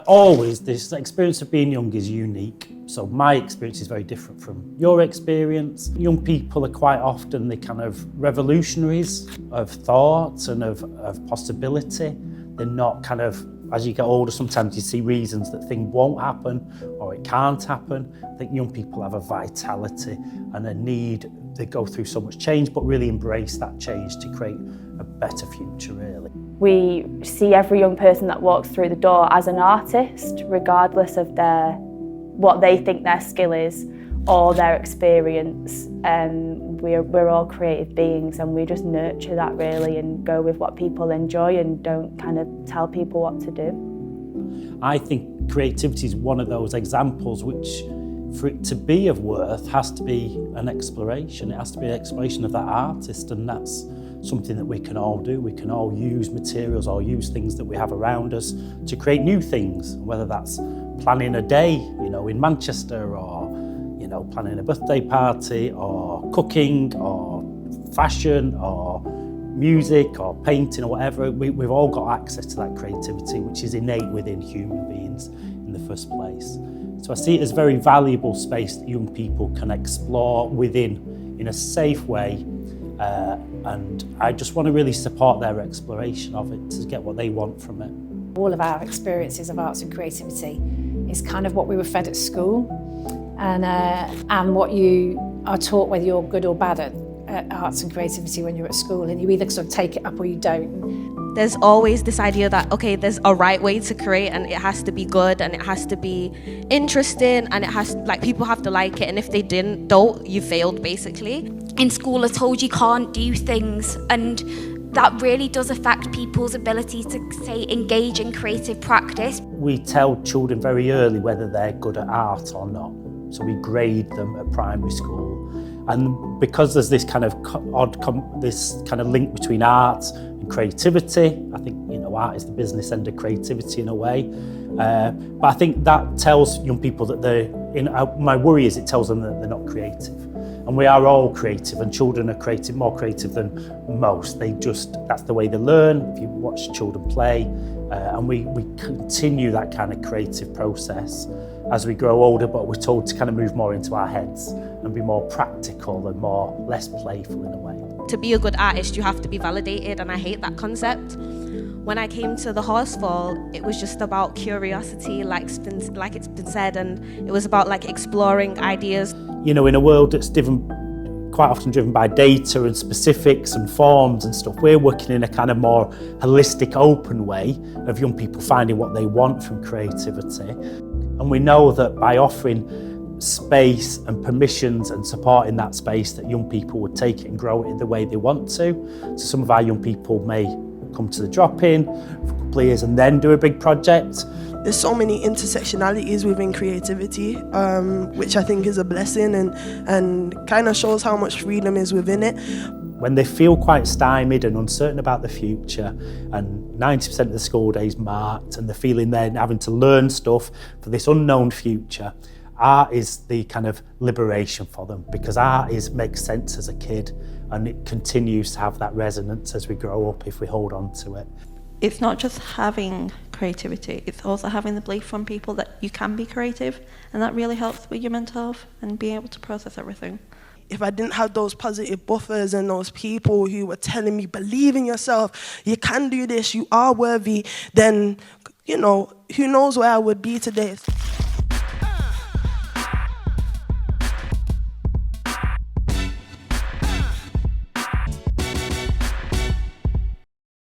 Always, this experience of being young is unique. So my experience is very different from your experience. Young people are quite often the kind of revolutionaries of thought and of possibility. They're not kind of, as you get older, sometimes you see reasons that things won't happen or it can't happen. I think young people have a vitality and a need. They go through so much change, but really embrace that change to create a better future, really. We see every young person that walks through the door as an artist, regardless of what they think their skill is or their experience. We're all creative beings, and we just nurture that really and go with what people enjoy and don't kind of tell people what to do. I think creativity is one of those examples which, for it to be of worth, has to be an exploration. It has to be an exploration of that artist, and that's something that we can all do. We can all use materials or use things that we have around us to create new things, whether that's planning a day, in Manchester, or, planning a birthday party, or cooking, or fashion, or music, or painting, or whatever. We've all got access to that creativity, which is innate within human beings in the first place. So I see it as a very valuable space that young people can explore within in a safe way. And I just want to really support their exploration of it to get what they want from it. All of our experiences of arts and creativity is kind of what we were fed at school, and what you are taught, whether you're good or bad at arts and creativity when you're at school, and you either sort of take it up or you don't. There's always this idea that, okay, there's a right way to create and it has to be good and it has to be interesting and people have to like it, and if they don't, you failed basically. In school are told you can't do things, and that really does affect people's ability to, say, engage in creative practice. We tell children very early whether they're good at art or not. So we grade them at primary school. And because there's this kind of this kind of link between art and creativity, I think, art is the business end of creativity in a way. But I think that tells young people that my worry is it tells them that they're not creative. And we are all creative, and children are creative, more creative than most. That's the way they learn. If you watch children play, and we continue that kind of creative process as we grow older, but we're told to kind of move more into our heads and be more practical and less playful in a way. To be a good artist, you have to be validated, and I hate that concept. When I came to the Horsefall, it was just about curiosity, like it's been said, and it was about exploring ideas. In a world that's quite often driven by data and specifics and forms and stuff, we're working in a kind of more holistic, open way of young people finding what they want from creativity. And we know that by offering space and permissions and supporting that space, that young people would take it and grow it in the way they want to. So some of our young people may come to the drop-in for a couple of years and then do a big project. There's so many intersectionalities within creativity, which I think is a blessing and kind of shows how much freedom is within it. When they feel quite stymied and uncertain about the future, and 90% of the school day's marked, and they're feeling they're having to learn stuff for this unknown future, art is the kind of liberation for them, because art makes sense as a kid, and it continues to have that resonance as we grow up if we hold on to it. It's not just having creativity, it's also having the belief from people that you can be creative, and that really helps with your mental health and being able to process everything. If I didn't have those positive buffers and those people who were telling me, believe in yourself, you can do this, you are worthy, then, who knows where I would be today.